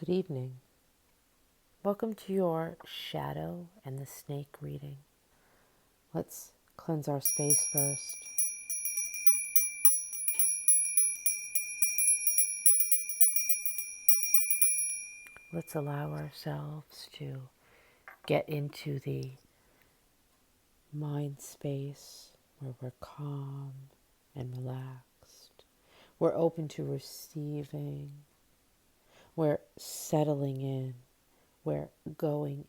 Good evening. Welcome to your shadow and the snake reading. Let's cleanse our space first. Let's allow ourselves to get into the mind space where we're calm and relaxed. We're open to receiving. We're settling in. We're going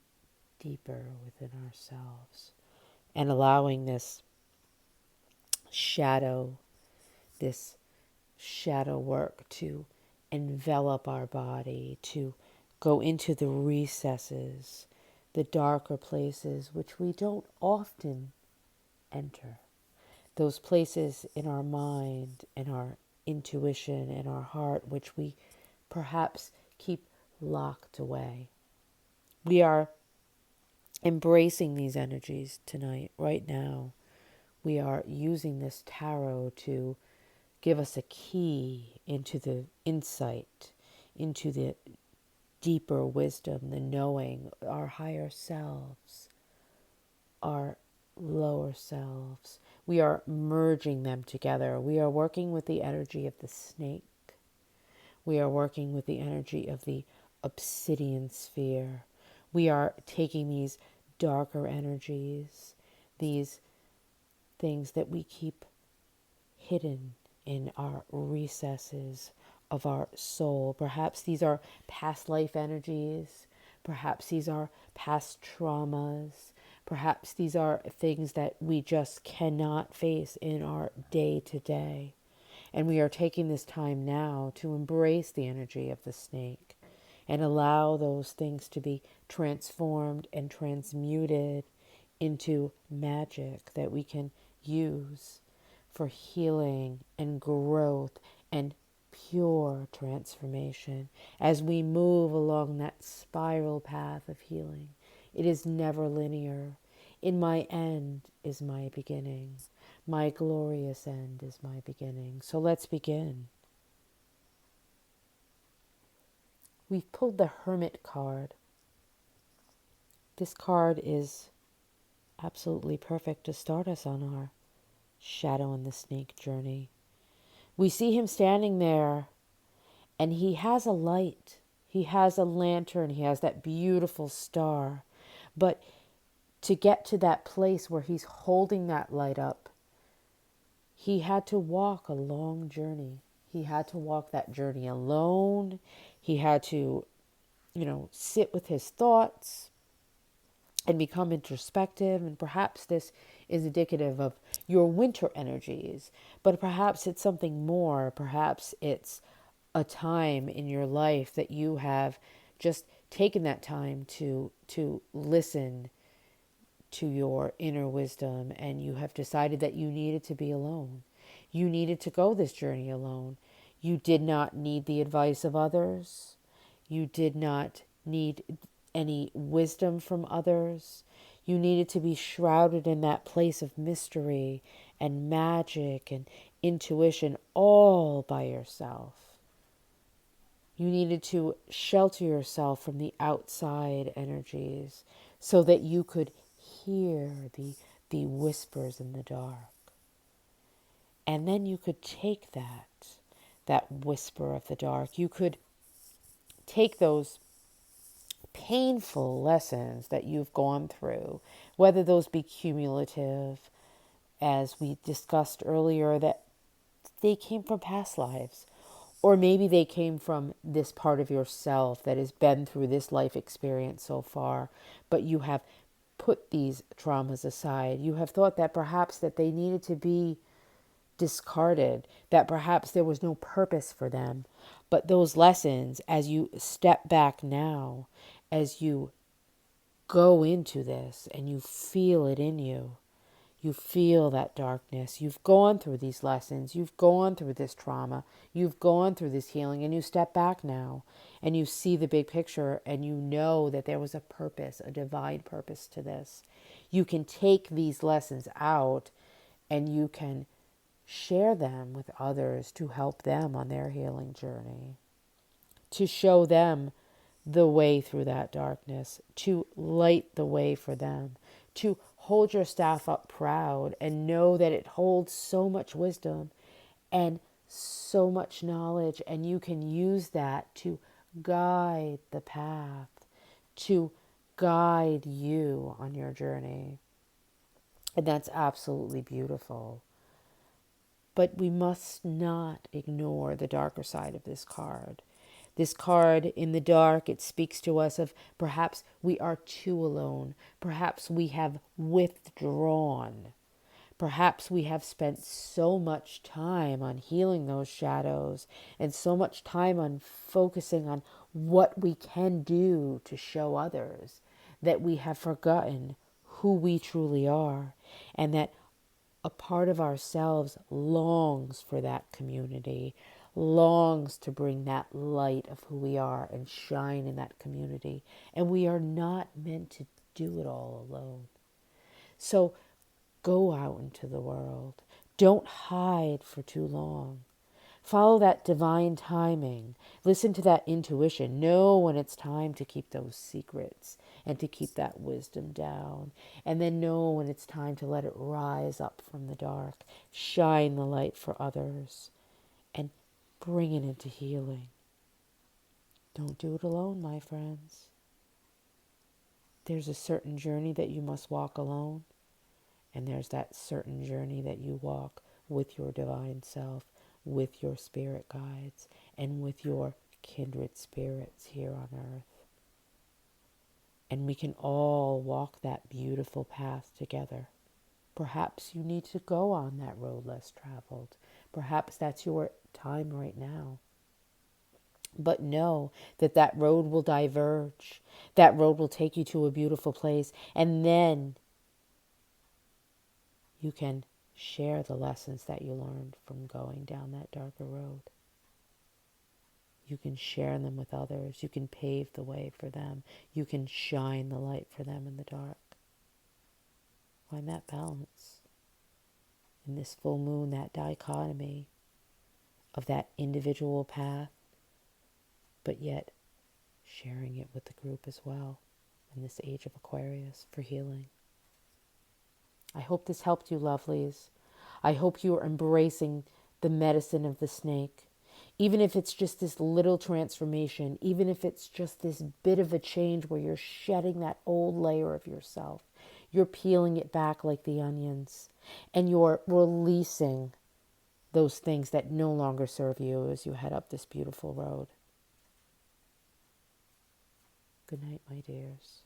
deeper within ourselves and allowing this shadow work to envelop our body, to go into the recesses, the darker places which we don't often enter. Those places in our mind, in our intuition, in our heart, which we perhaps keep locked away. We are embracing these energies tonight, right now. We are using this tarot to give us a key into the insight, into the deeper wisdom, the knowing, our higher selves, our lower selves. We are merging them together. We are working with the energy of the snake. We are working with the energy of the obsidian sphere. We are taking these darker energies, these things that we keep hidden in our recesses of our soul. Perhaps these are past life energies. Perhaps these are past traumas. Perhaps these are things that we just cannot face in our day to day. And we are taking this time now to embrace the energy of the snake and allow those things to be transformed and transmuted into magic that we can use for healing and growth and pure transformation as we move along that spiral path of healing. It is never linear. In my end is my beginning. My glorious end is my beginning. So let's begin. We've pulled the Hermit card. This card is absolutely perfect to start us on our shadow and the snake journey. We see him standing there, and he has a light. He has a lantern. He has that beautiful star. But to get to that place where he's holding that light up, he had to walk a long journey. He had to walk that journey alone. He had to, sit with his thoughts and become introspective. And perhaps this is indicative of your winter energies, but perhaps it's something more. Perhaps it's a time in your life that you have just taken that time to listen to your inner wisdom, and you have decided that you needed to be alone. You needed to go this journey alone. You did not need the advice of others. You did not need any wisdom from others. You needed to be shrouded in that place of mystery and magic and intuition all by yourself. You needed to shelter yourself from the outside energies so that you could hear the whispers in the dark. And then you could take that whisper of the dark. You could take those painful lessons that you've gone through, whether those be cumulative, as we discussed earlier, that they came from past lives, or maybe they came from this part of yourself that has been through this life experience so far, but you have put these traumas aside. You have thought that perhaps that they needed to be discarded, that perhaps there was no purpose for them. But those lessons, as you step back now, as you go into this and you feel it in you, you feel that darkness. You've gone through these lessons. You've gone through this trauma. You've gone through this healing, and you step back now and you see the big picture, and you know that there was a purpose, a divine purpose to this. You can take these lessons out and you can share them with others to help them on their healing journey, to show them the way through that darkness, to light the way for them, to hold your staff up proud and know that it holds so much wisdom and so much knowledge, and you can use that to guide the path, to guide you on your journey. And that's absolutely beautiful. But we must not ignore the darker side of this card. This card in the dark, it speaks to us of perhaps we are too alone. Perhaps we have withdrawn. Perhaps we have spent so much time on healing those shadows and so much time on focusing on what we can do to show others that we have forgotten who we truly are, and that a part of ourselves longs for that community, longs to bring that light of who we are and shine in that community. And we are not meant to do it all alone. So go out into the world. Don't hide for too long. Follow that divine timing. Listen to that intuition. Know when it's time to keep those secrets and to keep that wisdom down. And then know when it's time to let it rise up from the dark. Shine the light for others and bring it into healing. Don't do it alone, my friends. There's a certain journey that you must walk alone. And there's that certain journey that you walk with your divine self, with your spirit guides, and with your kindred spirits here on earth. And we can all walk that beautiful path together. Perhaps you need to go on that road less traveled. Perhaps that's your time right now. But know that that road will diverge. That road will take you to a beautiful place. And then you can share the lessons that you learned from going down that darker road. You can share them with others. You can pave the way for them. You can shine the light for them in the dark. Find that balance. In this full moon, that dichotomy of that individual path, but yet sharing it with the group as well in this age of Aquarius for healing. I hope this helped you, lovelies. I hope you are embracing the medicine of the snake. Even if it's just this little transformation, even if it's just this bit of a change where you're shedding that old layer of yourself, you're peeling it back like the onions, and you're releasing those things that no longer serve you as you head up this beautiful road. Good night, my dears.